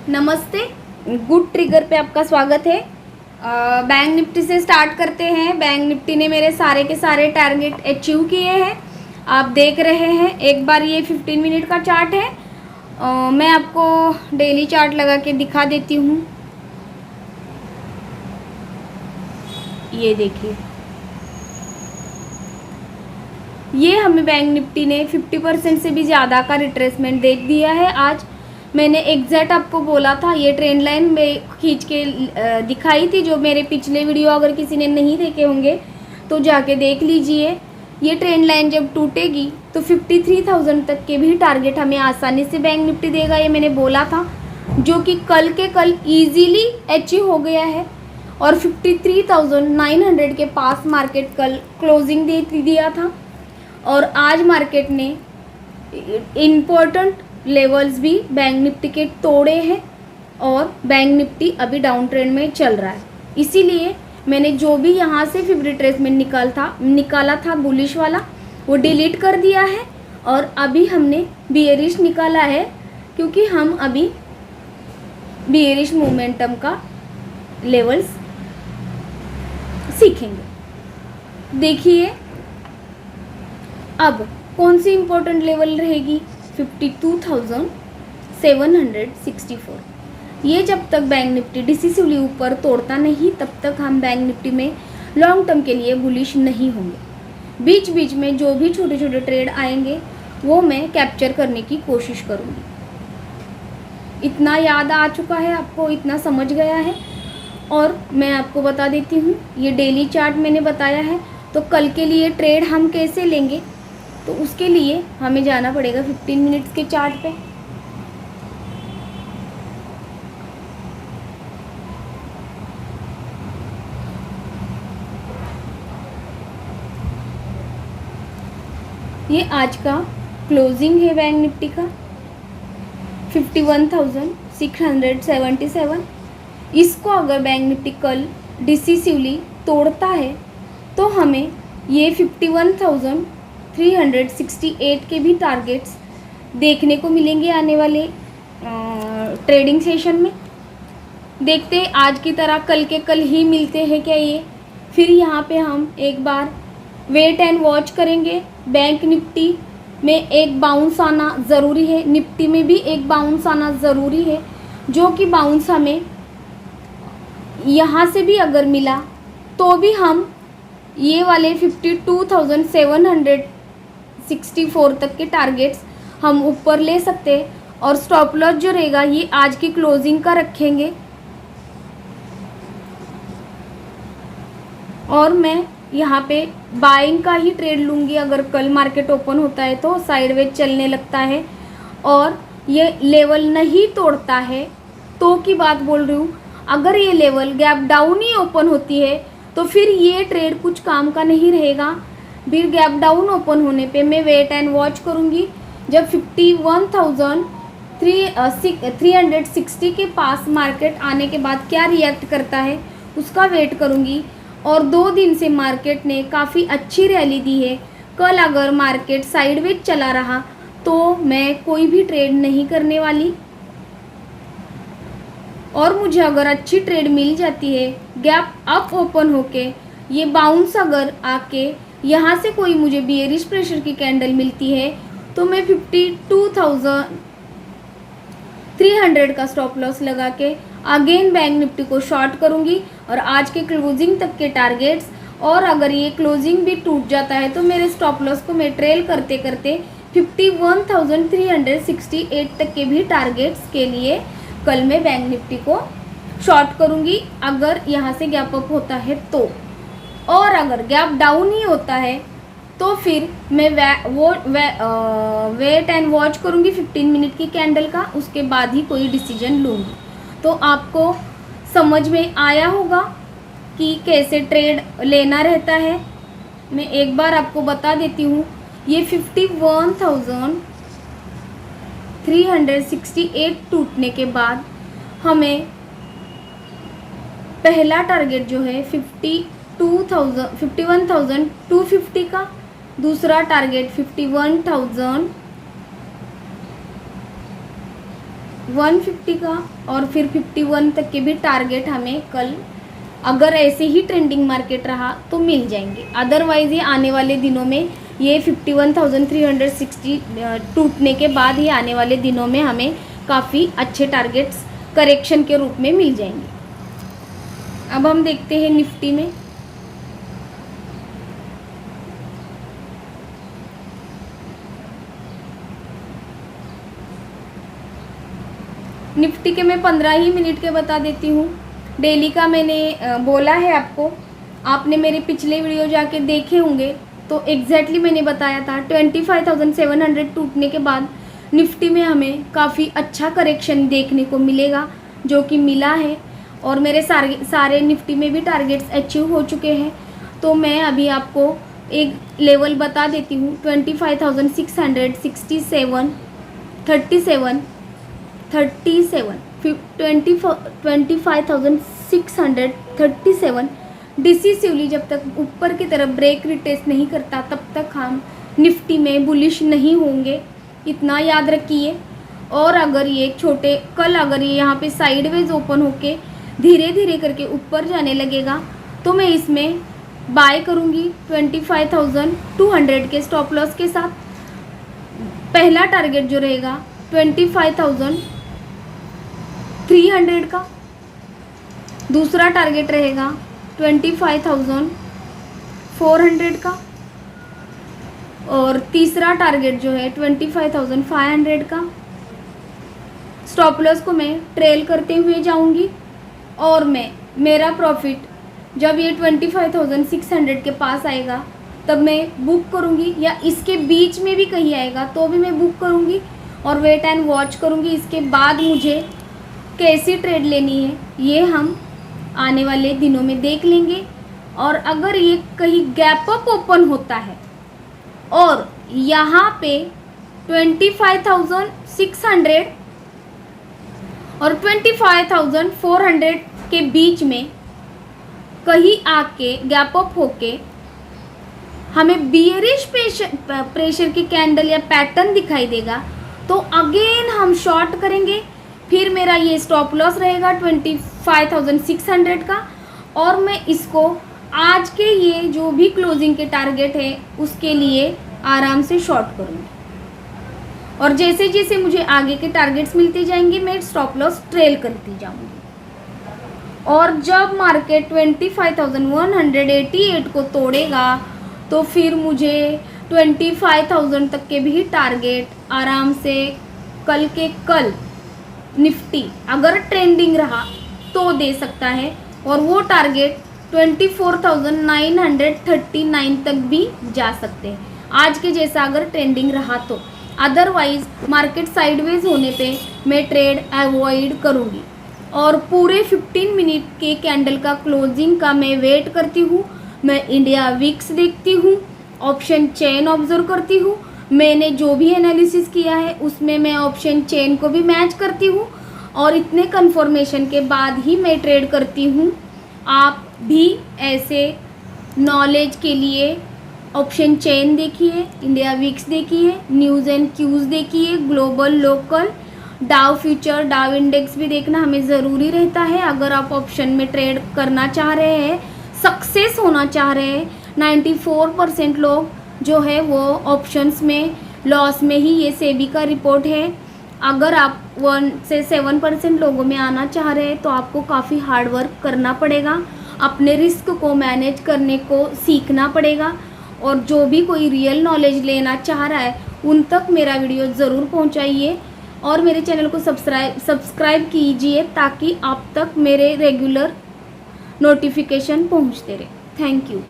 नमस्ते। Good trigger पे आपका स्वागत है। बैंक निफ्टी से स्टार्ट करते हैं। बैंक निफ्टी ने मेरे सारे के सारे टारगेट अचीव किए हैं। आप देख रहे हैं, एक बार ये 15 मिनट का चार्ट है। मैं आपको डेली चार्ट लगा के दिखा देती हूँ। ये देखिए, ये हमें बैंक निफ्टी ने 50% से भी ज़्यादा का रिट्रेसमेंट दे दिया है। आज मैंने एग्जैक्ट आपको बोला था, ये ट्रेंड लाइन में खींच के दिखाई थी। जो मेरे पिछले वीडियो अगर किसी ने नहीं देखे होंगे तो जाके देख लीजिए। ये ट्रेंड लाइन जब टूटेगी तो 53,000 तक के भी टारगेट हमें आसानी से बैंक निफ्टी देगा, ये मैंने बोला था, जो कि कल के कल ईजीली अचीव हो गया है। और 53,900 के पास मार्केट कल क्लोजिंग दे दिया था। और आज मार्केट ने इम्पोर्टेंट लेवल्स भी बैंक निफ्टी के तोड़े हैं और बैंक निफ्टी अभी डाउन ट्रेंड में चल रहा है। इसीलिए मैंने जो भी यहाँ से फिब रिट्रेसमेंट निकाला था बुलिश वाला, वो डिलीट कर दिया है और अभी हमने बियरिश निकाला है, क्योंकि हम अभी बियरिश मोमेंटम का लेवल्स सीखेंगे। देखिए अब कौन सी इम्पोर्टेंट लेवल रहेगी, 52,764। ये जब तक बैंक निफ्टी डिसिसिवली ऊपर तोड़ता नहीं, तब तक हम बैंक निफ्टी में लॉन्ग टर्म के लिए बुलिश नहीं होंगे। बीच बीच में जो भी छोटे छोटे ट्रेड आएंगे वो मैं कैप्चर करने की कोशिश करूँगी। इतना याद आ चुका है आपको, इतना समझ गया है। और मैं आपको बता देती हूँ, ये डेली चार्ट मैंने बताया है। तो कल के लिए ट्रेड हम कैसे लेंगे, तो उसके लिए हमें जाना पड़ेगा 15 मिनट्स के चार्ट पे। ये आज का क्लोजिंग है बैंक निफ्टी का 51,677। इसको अगर बैंक निफ्टी कल डिसिसिवली तोड़ता है तो हमें ये 51,368 के भी टारगेट्स देखने को मिलेंगे आने वाले ट्रेडिंग सेशन में। देखते हैं आज की तरह कल के कल ही मिलते हैं क्या ये। फिर यहाँ पे हम एक बार वेट एंड वॉच करेंगे। बैंक निफ्टी में एक बाउंस आना ज़रूरी है, निफ्टी में भी एक बाउंस आना ज़रूरी है, जो कि बाउंस हमें यहाँ से भी अगर मिला तो भी हम ये वाले 52,764 तक के टारगेट्स हम ऊपर ले सकते हैं। और स्टॉप लॉस जो रहेगा ये आज की क्लोजिंग का रखेंगे। और मैं यहाँ पे बाइंग का ही ट्रेड लूँगी अगर कल मार्केट ओपन होता है तो। साइडवेज चलने लगता है और ये लेवल नहीं तोड़ता है तो की बात बोल रही हूँ। अगर ये लेवल गैप डाउन ही ओपन होती है तो फिर ये ट्रेड कुछ काम का नहीं रहेगा। फिर गैप डाउन ओपन होने पे मैं वेट एंड वॉच करूँगी। जब 51,360 के पास मार्केट आने के बाद क्या रिएक्ट करता है उसका वेट करूँगी। और 2 दिन से मार्केट ने काफ़ी अच्छी रैली दी है। कल अगर मार्केट साइडवेज चला रहा तो मैं कोई भी ट्रेड नहीं करने वाली। और मुझे अगर अच्छी ट्रेड मिल जाती है, गैप अप ओपन होके ये बाउंस अगर आके यहाँ से कोई मुझे बियरिश प्रेशर की कैंडल मिलती है तो मैं 52,300 का स्टॉप लॉस लगा के अगेन बैंक निफ्टी को शॉर्ट करूँगी। और आज के क्लोजिंग तक के टारगेट्स, और अगर ये क्लोजिंग भी टूट जाता है तो मेरे स्टॉप लॉस को मैं ट्रेल करते करते 51,368 तक के भी टारगेट्स के लिए कल मैं बैंक निफ्टी को शॉर्ट करूँगी अगर यहाँ से गैप अप होता है तो। और अगर गैप डाउन ही होता है तो फिर मैं वेट एंड वॉच करूँगी 15 मिनट की कैंडल का, उसके बाद ही कोई डिसीजन लूँगी। तो आपको समझ में आया होगा कि कैसे ट्रेड लेना रहता है। मैं एक बार आपको बता देती हूँ, ये 51,368 टूटने के बाद हमें पहला टारगेट जो है 51,250 का, दूसरा टारगेट 51,100 150 का और फिर 51 तक के भी टारगेट हमें कल अगर ऐसे ही ट्रेंडिंग मार्केट रहा तो मिल जाएंगे। अदरवाइज़ ये आने वाले दिनों में ये 51,360 टूटने के बाद ही आने वाले दिनों में हमें काफ़ी अच्छे टारगेट्स करेक्शन के रूप में मिल जाएंगे। अब हम देखते हैं निफ्टी में। निफ्टी के मैं 15 ही मिनट के बता देती हूँ। डेली का मैंने बोला है आपको, आपने मेरे पिछले वीडियो जाके देखे होंगे तो एग्जैक्टली मैंने बताया था 25,700 टूटने के बाद निफ्टी में हमें काफ़ी अच्छा करेक्शन देखने को मिलेगा, जो कि मिला है। और मेरे सारे निफ्टी में भी टारगेट्स अचीव हो चुके हैं। तो मैं अभी आपको एक लेवल बता देती हूँ 25,667, 37, 25,637 डिसिसिवली जब तक ऊपर की तरफ ब्रेक रिटेस्ट नहीं करता तब तक हम निफ्टी में बुलिश नहीं होंगे, इतना याद रखिए। और अगर ये कल अगर ये यहाँ पे साइडवेज ओपन होके धीरे धीरे करके ऊपर जाने लगेगा तो मैं इसमें बाय करूँगी 25,200 के स्टॉप लॉस के साथ। पहला टारगेट जो रहेगा 25,300 का, दूसरा टारगेट रहेगा 25,400 का और तीसरा टारगेट जो है 25,500 का। स्टॉप लॉस को मैं ट्रेल करते हुए जाऊंगी और मेरा प्रॉफिट जब ये 25,600 के पास आएगा तब मैं बुक करूंगी, या इसके बीच में भी कहीं आएगा तो भी मैं बुक करूंगी और वेट एंड वॉच करूंगी। इसके बाद मुझे कैसी ट्रेड लेनी है ये हम आने वाले दिनों में देख लेंगे। और अगर ये कहीं गैप अप ओपन होता है और यहाँ पे 25,600 और 25,400 के बीच में कहीं आके गैप अप होके हमें बियरिश प्रेशर की कैंडल या पैटर्न दिखाई देगा तो अगेन हम शॉर्ट करेंगे। फिर मेरा ये स्टॉप लॉस रहेगा 25,600 का और मैं इसको आज के ये जो भी क्लोजिंग के टारगेट है उसके लिए आराम से शॉर्ट करूँगी। और जैसे जैसे मुझे आगे के टारगेट्स मिलते जाएंगे मैं स्टॉप लॉस ट्रेल करती जाऊंगी। और जब मार्केट 25,188 को तोड़ेगा तो फिर मुझे 25,000 तक के भी टारगेट आराम से कल के कल निफ्टी अगर ट्रेंडिंग रहा तो दे सकता है। और वो टारगेट 24,939 तक भी जा सकते हैं आज के जैसा अगर ट्रेंडिंग रहा तो। अदरवाइज मार्केट साइडवेज होने पे मैं ट्रेड अवॉइड करूँगी। और पूरे 15 मिनट के कैंडल का क्लोजिंग का मैं वेट करती हूँ। मैं इंडिया विक्स देखती हूँ, ऑप्शन चेन ऑब्जर्व करती हूँ। मैंने जो भी एनालिसिस किया है उसमें मैं ऑप्शन चेन को भी मैच करती हूँ और इतने कन्फर्मेशन के बाद ही मैं ट्रेड करती हूँ। आप भी ऐसे नॉलेज के लिए ऑप्शन चेन देखिए, इंडिया विक्स देखिए, न्यूज़ एंड क्यूज़ देखिए, ग्लोबल लोकल डाउ फ्यूचर डाउ इंडेक्स भी देखना हमें ज़रूरी रहता है। अगर आप ऑप्शन में ट्रेड करना चाह रहे हैं, सक्सेस होना चाह रहे हैं, 94% लोग जो है वो ऑप्शंस में लॉस में ही, ये सेबी का रिपोर्ट है। अगर आप 1 से 7% लोगों में आना चाह रहे हैं तो आपको काफ़ी हार्ड वर्क करना पड़ेगा, अपने रिस्क को मैनेज करने को सीखना पड़ेगा। और जो भी कोई रियल नॉलेज लेना चाह रहा है उन तक मेरा वीडियो ज़रूर पहुंचाइए और मेरे चैनल को सब्सक्राइब कीजिए ताकि आप तक मेरे रेगुलर नोटिफिकेशन पहुंचते रहे। Thank you.